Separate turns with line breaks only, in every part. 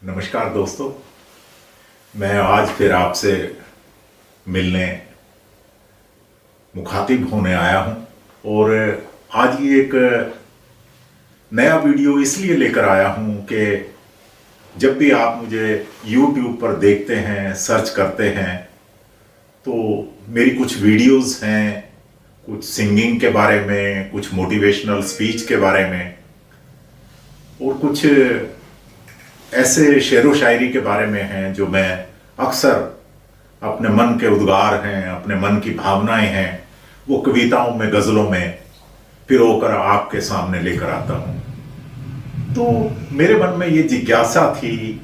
नमस्कार दोस्तों, मैं आज फिर आपसे मिलने मुखातिब होने आया हूं और आज ये एक नया वीडियो इसलिए लेकर आया हूं कि जब भी आप मुझे YouTube पर देखते हैं, सर्च करते हैं, तो मेरी कुछ वीडियोस हैं, कुछ सिंगिंग के बारे में, कुछ मोटिवेशनल स्पीच के बारे में और कुछ ऐसे शेरो शायरी के बारे में हैं जो मैं अक्सर अपने मन के उद्गार हैं, अपने मन की भावनाएं हैं, वो कविताओं में, गज़लों में पिरोकर आपके सामने लेकर आता हूं। तो मेरे मन में ये जिज्ञासा थी,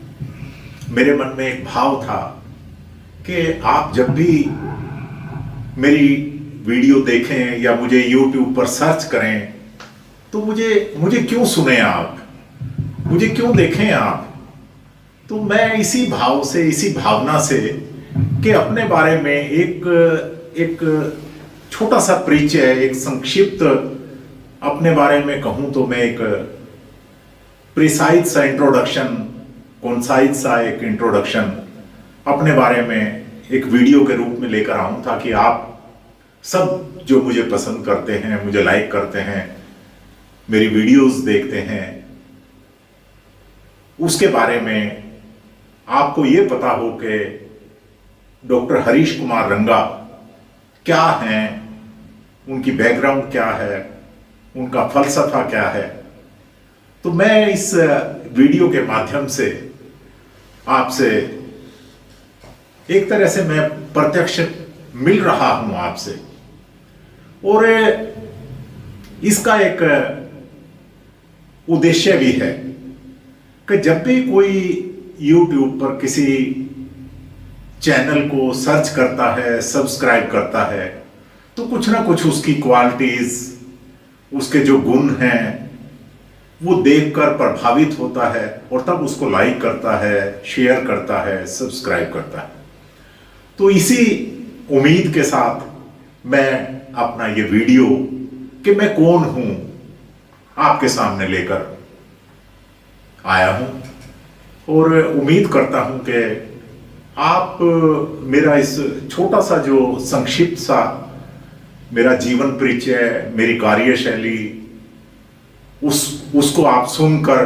मेरे मन में एक भाव था कि आप जब भी मेरी वीडियो देखें या मुझे YouTube पर सर्च करें तो मुझे क्यों सुने आप, मुझे क्यों देखें आप। तो मैं इसी भाव से, इसी भावना से कि अपने बारे में एक छोटा सा परिचय, एक संक्षिप्त अपने बारे में कहूं तो मैं एक प्रिसाइज सा इंट्रोडक्शन, कॉन्साइज सा एक इंट्रोडक्शन अपने बारे में एक वीडियो के रूप में लेकर आऊं, ताकि आप सब जो मुझे पसंद करते हैं, मुझे लाइक करते हैं, मेरी वीडियोस देखते हैं, उसके बारे में आपको ये पता हो कि डॉक्टर हरीश कुमार रंगा क्या हैं, उनकी बैकग्राउंड क्या है, उनका फलसफा क्या है। तो मैं इस वीडियो के माध्यम से आपसे एक तरह से मैं प्रत्यक्ष मिल रहा हूं आपसे, और इसका एक उद्देश्य भी है कि जब भी कोई YouTube पर किसी चैनल को सर्च करता है, सब्सक्राइब करता है, तो कुछ ना कुछ उसकी क्वालिटीज, उसके जो गुण हैं, वो देखकर प्रभावित होता है और तब उसको लाइक करता है, शेयर करता है, सब्सक्राइब करता है। तो इसी उम्मीद के साथ मैं अपना ये वीडियो कि मैं कौन हूं आपके सामने लेकर आया हूं, और उम्मीद करता हूं कि आप मेरा इस छोटा सा जो संक्षिप्त सा मेरा जीवन परिचय, मेरी कार्यशैली, उसको आप सुनकर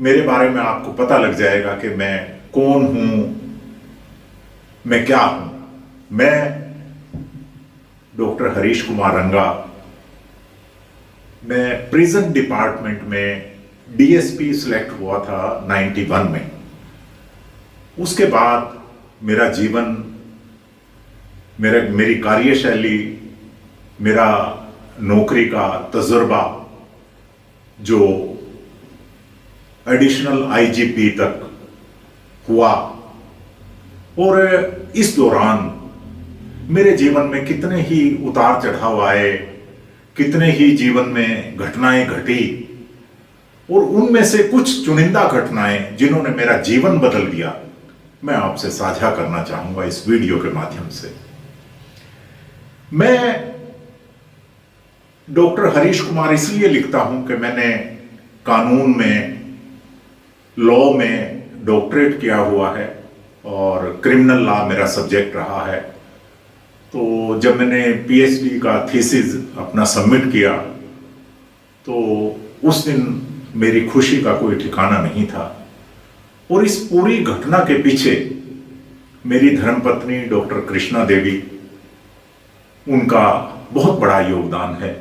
मेरे बारे में आपको पता लग जाएगा कि मैं कौन हूं, मैं क्या हूं। मैं डॉक्टर हरीश कुमार रंगा, मैं प्रिजन डिपार्टमेंट में DSP सिलेक्ट हुआ था 91 में। उसके बाद मेरा जीवन, मेरी कार्यशैली, मेरा नौकरी का तजुर्बा जो एडिशनल IGP तक हुआ, और इस दौरान मेरे जीवन में कितने ही उतार चढ़ाव आए, कितने ही जीवन में घटनाएं घटी, और उनमें से कुछ चुनिंदा घटनाएं जिन्होंने मेरा जीवन बदल दिया, मैं आपसे साझा करना चाहूंगा इस वीडियो के माध्यम से। मैं डॉक्टर हरीश कुमार इसलिए लिखता हूं कि मैंने कानून में, लॉ में डॉक्टरेट किया हुआ है और क्रिमिनल लॉ मेरा सब्जेक्ट रहा है। तो जब मैंने PhD का थीसिस अपना सबमिट किया तो उस दिन मेरी खुशी का कोई ठिकाना नहीं था, और इस पूरी घटना के पीछे मेरी धर्मपत्नी डॉक्टर कृष्णा देवी, उनका बहुत बड़ा योगदान है।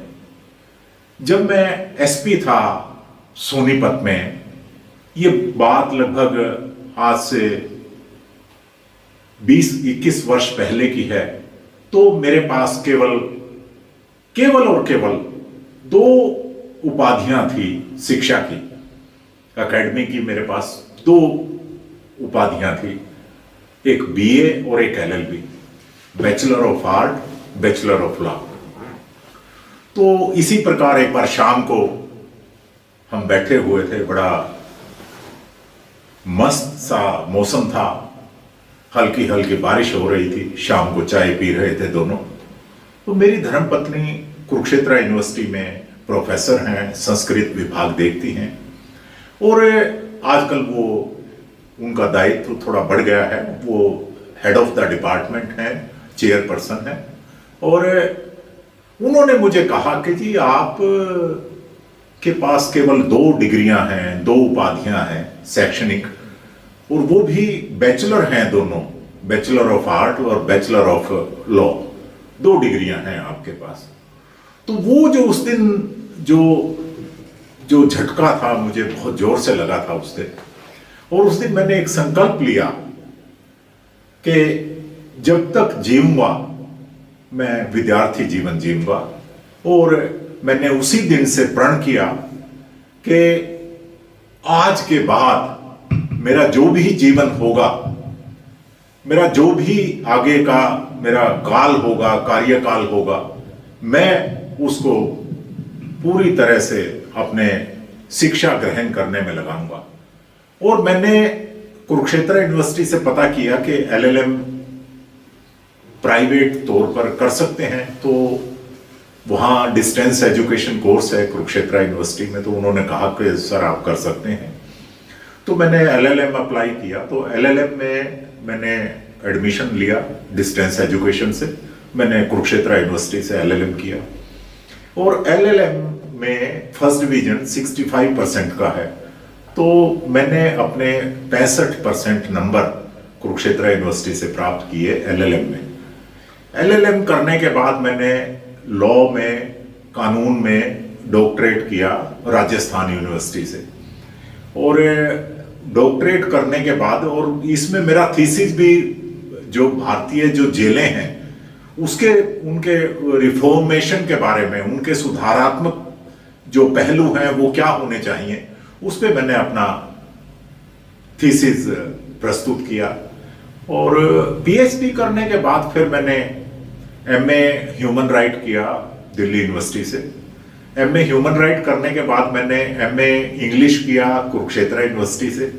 जब मैं SP था सोनीपत में, ये बात लगभग आज से 20-21 वर्ष पहले की है, तो मेरे पास केवल और केवल 2 उपाधियां थी शिक्षा की, एकेडमी की। मेरे पास 2 उपाधियां थी, एक BA और एक LLB, bachelor of art, bachelor of law. तो इसी प्रकार एक बार शाम को हम बैठे हुए थे, बड़ा मस्त सा मौसम था, हल्की हल्की बारिश हो रही थी, शाम को चाय पी रहे थे दोनों। तो मेरी धर्मपत्नी कुरुक्षेत्र यूनिवर्सिटी में प्रोफेसर हैं, संस्कृत विभाग देखती हैं, और आजकल वो उनका दायित्व थोड़ा बढ़ गया है। वो हेड ऑफ द डिपार्टमेंट हैं, चेयरपर्सन हैं, और उन्होंने मुझे कहा कि जी आप के पास केवल 2 डिग्रियां हैं, 2 उपाधियां हैं शैक्षणिक, और वो भी बैचलर हैं दोनों, बैचलर ऑफ आर्ट और बैचलर ऑफ लॉ, 2 डिग्रियां हैं आपके पास। तो वो जो उस दिन जो झटका था मुझे बहुत जोर से लगा था उस दिन। और उस दिन मैंने एक संकल्प लिया कि जब तक जीऊंगा मैं विद्यार्थी जीवन जीऊंगा, और मैंने उसी दिन से प्रण किया कि आज के बाद मेरा जो भी जीवन होगा, मेरा जो भी आगे का मेरा काल होगा, कार्यकाल होगा, मैं उसको पूरी तरह से अपने शिक्षा ग्रहण करने में लगाऊंगा। और मैंने कुरुक्षेत्र यूनिवर्सिटी से पता किया कि एलएलएम प्राइवेट तौर पर कर सकते हैं, तो वहाँ डिस्टेंस एजुकेशन कोर्स है कुरुक्षेत्र यूनिवर्सिटी में, तो उन्होंने कहा कि सर आप कर सकते हैं। तो मैंने एलएलएम अप्लाई किया, तो एलएलएम में मैंने एडमिशन लिया डिस्टेंस एजुकेशन से। मैंने कुरुक्षेत्र यूनिवर्सिटी से एलएलएम किया, और एलएलएम में फर्स्ट डिवीजन 65% का है, तो मैंने अपने 65% नंबर कुरुक्षेत्र यूनिवर्सिटी से प्राप्त किए एलएलएम में। एलएलएम करने के बाद मैंने लॉ में, कानून में डॉक्टरेट किया राजस्थान यूनिवर्सिटी से, और डॉक्टरेट करने के बाद, और इसमें मेरा थीसिस भी जो भारतीय जो जेलें हैं उसके, उनके रिफॉर्मेशन के बारे में, उनके सुधारात्मक जो पहलू हैं वो क्या होने चाहिए, उस पर मैंने अपना थीसिस प्रस्तुत किया। और पीएचडी करने के बाद फिर मैंने एमए ह्यूमन राइट किया दिल्ली यूनिवर्सिटी से। एमए ह्यूमन राइट करने के बाद मैंने एमए इंग्लिश किया कुरुक्षेत्र यूनिवर्सिटी से।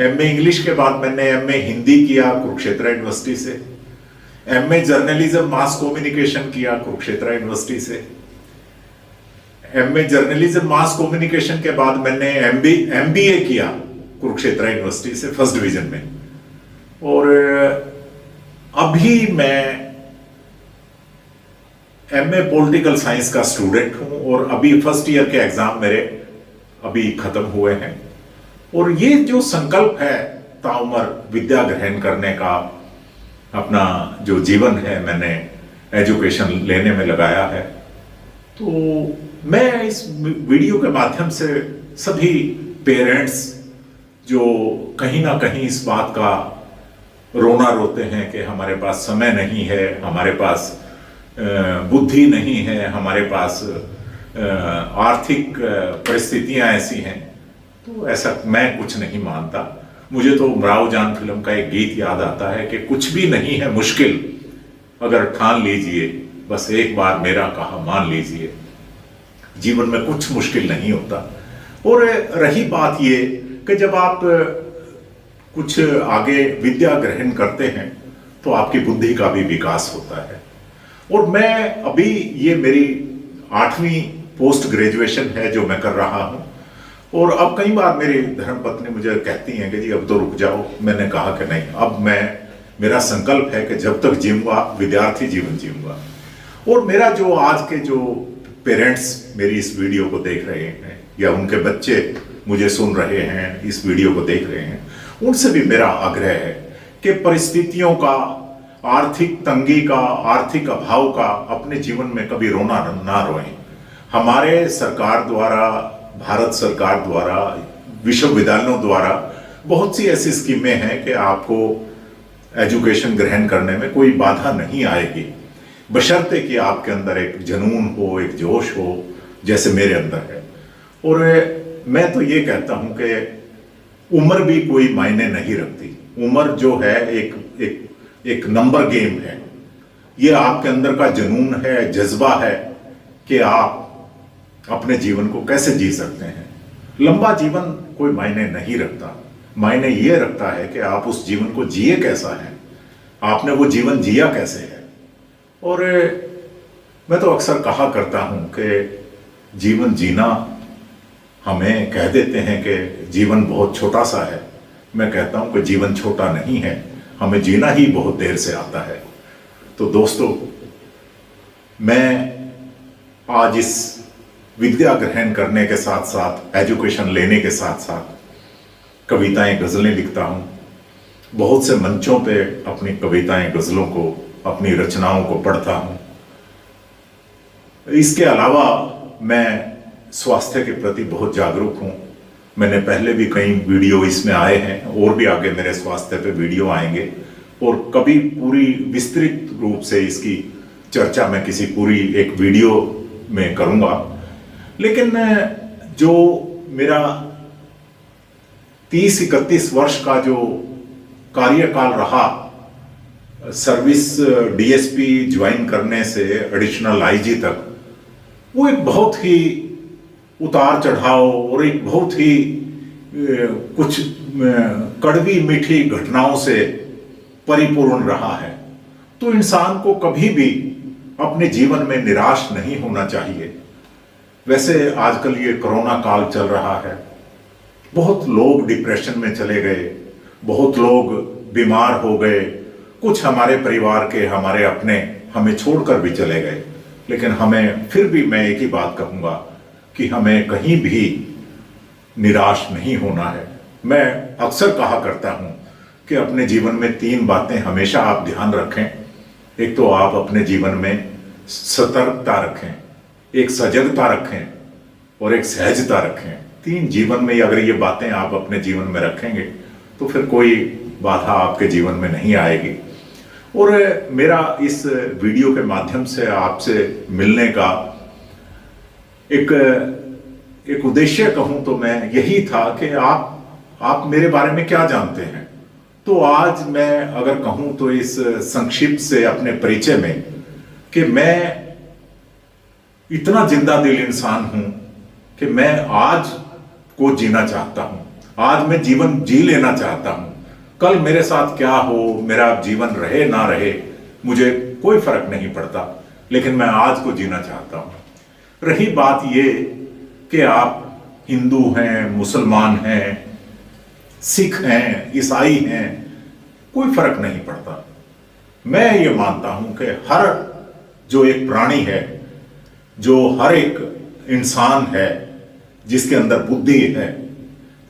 एमए इंग्लिश के बाद मैंने एमए हिंदी किया कुरुक्षेत्र यूनिवर्सिटी से। एमए जर्नलिज्म मास कम्युनिकेशन किया कुरुक्षेत्र यूनिवर्सिटी से। एमए जर्नलिज्म मास कम्युनिकेशन के बाद मैंने एमबीए किया कुरुक्षेत्र यूनिवर्सिटी से फर्स्ट डिवीजन में। और अभी मैं एमए पॉलिटिकल साइंस का स्टूडेंट हूं, और अभी फर्स्ट ईयर के एग्जाम मेरे अभी खत्म हुए हैं। और ये जो संकल्प है ताउम्र विद्या ग्रहण करने का, अपना जो जीवन है मैंने एजुकेशन लेने में लगाया है, तो मैं इस वीडियो के माध्यम से सभी पेरेंट्स जो कहीं ना कहीं इस बात का रोना रोते हैं कि हमारे पास समय नहीं है, हमारे पास बुद्धि नहीं है, हमारे पास आर्थिक परिस्थितियां ऐसी हैं, तो ऐसा मैं कुछ नहीं मानता। मुझे तो उमराव जान फिल्म का एक गीत याद आता है कि कुछ भी नहीं है मुश्किल अगर ठान लीजिए, बस एक बार मेरा कहा मान लीजिए। जीवन में कुछ मुश्किल नहीं होता। और रही बात ये कि जब आप कुछ आगे विद्या ग्रहण करते हैं तो आपकी बुद्धि का भी विकास होता है। और मैं अभी, ये मेरी 8वीं पोस्ट ग्रेजुएशन है जो मैं कर रहा हूं, और अब कई बार मेरी धर्मपत्नी मुझे कहती हैं कि जी अब तो रुक जाओ। मैंने कहा कि नहीं, अब मेरा संकल्प है कि जब तक जीऊंगा विद्यार्थी जीवन जीऊंगा। और मेरा जो आज के जो पेरेंट्स मेरी इस वीडियो को देख रहे हैं, या उनके बच्चे मुझे सुन रहे हैं, इस वीडियो को देख रहे हैं, उनसे भी मेरा आग्रह है कि परिस्थितियों का, आर्थिक तंगी का, आर्थिक अभाव का अपने जीवन में कभी रोना ना रोएं। हमारे सरकार द्वारा, भारत सरकार द्वारा, विश्वविद्यालयों द्वारा बहुत सी ऐसी स्कीमें हैं कि आपको एजुकेशन ग्रहण करने में कोई बाधा नहीं आएगी, बशर्ते कि आपके अंदर एक जुनून हो, एक जोश हो, जैसे मेरे अंदर है। और मैं तो ये कहता हूं कि उम्र भी कोई मायने नहीं रखती। उम्र जो है एक नंबर गेम है। ये आपके अंदर का जुनून है, जज्बा है कि आप अपने जीवन को कैसे जी सकते हैं। लंबा जीवन कोई मायने नहीं रखता, मायने ये रखता है कि आप उस जीवन को जिए कैसा है, आपने वो जीवन जिया कैसे है। और मैं तो अक्सर कहा करता हूं कि जीवन जीना, हमें कह देते हैं कि जीवन बहुत छोटा सा है। मैं कहता हूं कि जीवन छोटा नहीं है, हमें जीना ही बहुत देर से आता है। तो दोस्तों, मैं आज इस विद्या ग्रहण करने के साथ साथ, एजुकेशन लेने के साथ साथ कविताएं, गज़लें लिखता हूं। बहुत से मंचों पे अपनी कविताएं, गज़लों को, अपनी रचनाओं को पढ़ता हूं। इसके अलावा मैं स्वास्थ्य के प्रति बहुत जागरूक हूं। मैंने पहले भी कई वीडियो इसमें आए हैं, और भी आगे मेरे स्वास्थ्य पे वीडियो आएंगे, और कभी पूरी विस्तृत रूप से इसकी चर्चा मैं किसी पूरी एक वीडियो में करूंगा। लेकिन जो मेरा 30-31 वर्ष का जो कार्यकाल रहा, सर्विस डीएसपी ज्वाइन करने से एडिशनल आईजी तक, वो एक बहुत ही उतार चढ़ाव और एक बहुत ही कुछ कड़वी मीठी घटनाओं से परिपूर्ण रहा है। तो इंसान को कभी भी अपने जीवन में निराश नहीं होना चाहिए। वैसे आजकल ये कोरोना काल चल रहा है, बहुत लोग डिप्रेशन में चले गए, बहुत लोग बीमार हो गए, कुछ हमारे परिवार के, हमारे अपने हमें छोड़कर भी चले गए। लेकिन हमें फिर भी, मैं एक ही बात कहूँगा कि हमें कहीं भी निराश नहीं होना है। मैं अक्सर कहा करता हूँ कि अपने जीवन में 3 बातें हमेशा आप ध्यान रखें। एक तो आप अपने जीवन में सतर्कता रखें, एक सजगता रखें और एक सहजता रखें। 3 जीवन में अगर ये बातें आप अपने जीवन में रखेंगे तो फिर कोई बाधा आपके जीवन में नहीं आएगी। और मेरा इस वीडियो के माध्यम से आपसे मिलने का एक उद्देश्य कहूं तो मैं यही था कि आप मेरे बारे में क्या जानते हैं। तो आज मैं अगर कहूं तो इस संक्षिप्त से अपने परिचय में कि मैं इतना जिंदा दिल इंसान हूं कि मैं आज को जीना चाहता हूं, आज मैं जीवन जी लेना चाहता हूं। कल मेरे साथ क्या हो, मेरा जीवन रहे ना रहे, मुझे कोई फर्क नहीं पड़ता, लेकिन मैं आज को जीना चाहता हूं। रही बात ये कि आप हिंदू हैं, मुसलमान हैं, सिख हैं, ईसाई हैं, कोई फर्क नहीं पड़ता। मैं ये मानता हूं कि हर जो एक प्राणी है, जो हर एक इंसान है जिसके अंदर बुद्धि है,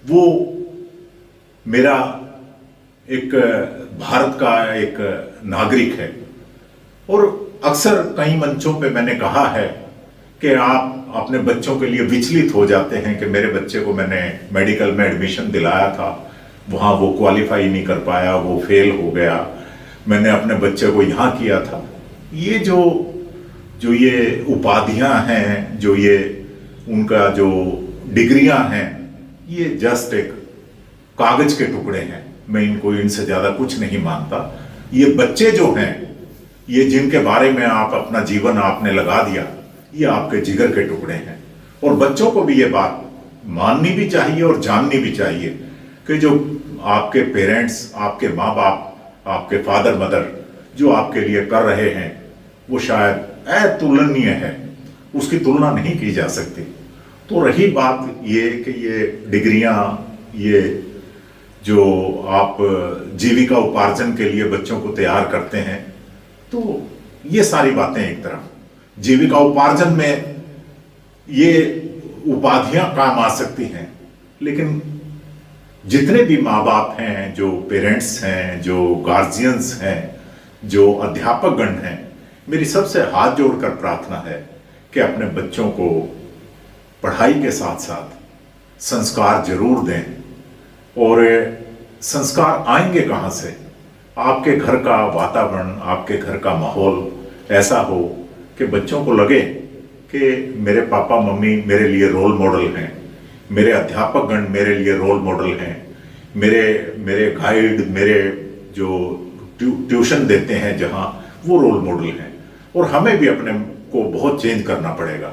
वो मेरा एक भारत का एक नागरिक है। और अक्सर कई मंचों पे मैंने कहा है कि आप अपने बच्चों के लिए विचलित हो जाते हैं कि मेरे बच्चे को मैंने मेडिकल में एडमिशन दिलाया था, वहाँ वो क्वालिफाई नहीं कर पाया, वो फेल हो गया, मैंने अपने बच्चे को यहाँ किया था। ये जो ये उपाधियाँ हैं, जो ये उनका जो डिग्रियाँ हैं, ये जस्ट एक कागज के टुकड़े हैं। मैं इनसे ज़्यादा कुछ नहीं मानता। ये बच्चे जो हैं, ये जिनके बारे में आप अपना जीवन आपने लगा दिया, ये आपके जिगर के टुकड़े हैं। और बच्चों को भी ये बात माननी भी चाहिए और जाननी भी चाहिए कि जो आपके पेरेंट्स, आपके माँ बाप, आपके फादर मदर जो आपके लिए कर रहे हैं, वो शायद अतुलनीय है, उसकी तुलना नहीं की जा सकती। तो रही बात ये कि ये डिग्रियां, ये जो आप जीविका उपार्जन के लिए बच्चों को तैयार करते हैं, तो ये सारी बातें एक तरफ। जीविका उपार्जन में ये उपाधियां काम आ सकती हैं, लेकिन जितने भी माँ बाप हैं, जो पेरेंट्स हैं, जो गार्जियंस हैं, जो अध्यापक गण हैं, मेरी सबसे हाथ जोड़कर प्रार्थना है कि अपने बच्चों को पढ़ाई के साथ साथ संस्कार जरूर दें। और संस्कार आएंगे कहाँ से? आपके घर का वातावरण, आपके घर का माहौल ऐसा हो कि बच्चों को लगे कि मेरे पापा मम्मी मेरे लिए रोल मॉडल हैं, मेरे अध्यापक गण मेरे लिए रोल मॉडल हैं, मेरे गाइड, मेरे जो ट्यूशन देते हैं जहाँ, वो रोल मॉडल हैं। और हमें भी अपने को बहुत चेंज करना पड़ेगा।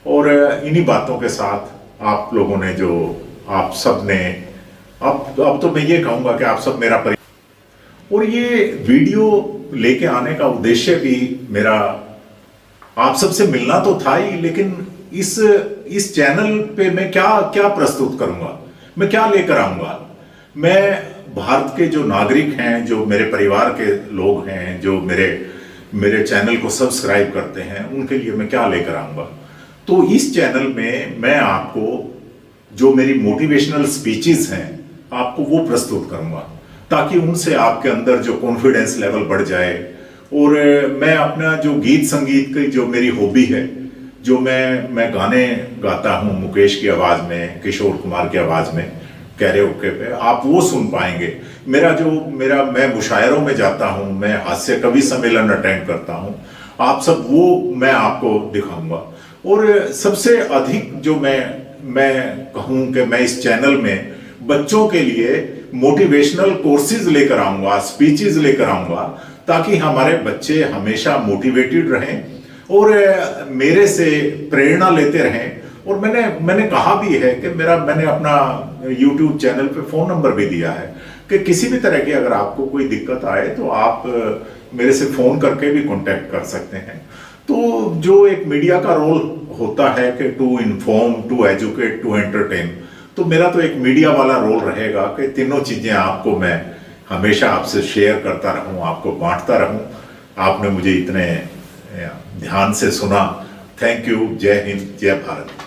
और इन्हीं बातों के साथ आप लोगों ने जो, आप सब ने, अब तो मैं ये कहूँगा कि आप सब मेरा और ये वीडियो लेके आने का उद्देश्य भी मेरा आप सबसे मिलना तो था ही, लेकिन इस चैनल पे मैं क्या प्रस्तुत करूंगा, मैं क्या लेकर आऊंगा। मैं भारत के जो नागरिक हैं, जो मेरे परिवार के लोग हैं, जो मेरे चैनल को सब्सक्राइब करते हैं, उनके लिए मैं क्या लेकर आऊँगा। तो इस चैनल में मैं आपको जो मेरी मोटिवेशनल स्पीचेस हैं आपको वो प्रस्तुत करूँगा, ताकि उनसे आपके अंदर जो कॉन्फिडेंस लेवल बढ़ जाए। और मैं अपना जो गीत संगीत की जो मेरी हॉबी है, जो मैं गाने गाता हूँ मुकेश की आवाज़ में, किशोर कुमार की आवाज़ में, कैरेओके पे, आप वो सुन पाएंगे। मैं मुशायरों में जाता हूँ, मैं हास्य कवि सम्मेलन अटेंड करता हूँ, आप सब वो मैं आपको दिखाऊंगा। और सबसे अधिक जो मैं कहूँ कि मैं इस चैनल में बच्चों के लिए मोटिवेशनल कोर्सेज लेकर आऊँगा, स्पीचेस लेकर आऊँगा, ताकि हमारे बच्चे हमेशा मोटिवेटेड रहें और मेरे से प्रेरणा लेते रहें। और मैंने कहा भी है कि मैंने अपना YouTube चैनल पे फ़ोन नंबर भी दिया है कि किसी भी तरह की अगर आपको कोई दिक्कत आए तो आप मेरे से फ़ोन करके भी कांटेक्ट कर सकते हैं। तो जो एक मीडिया का रोल होता है कि to inform, to educate, to entertain, तो मेरा तो एक मीडिया वाला रोल रहेगा कि तीनों चीज़ें आपको मैं हमेशा आपसे शेयर करता रहूं, आपको बांटता रहूं। आपने मुझे इतने ध्यान से सुना, थैंक यू। जय हिंद, जय भारत।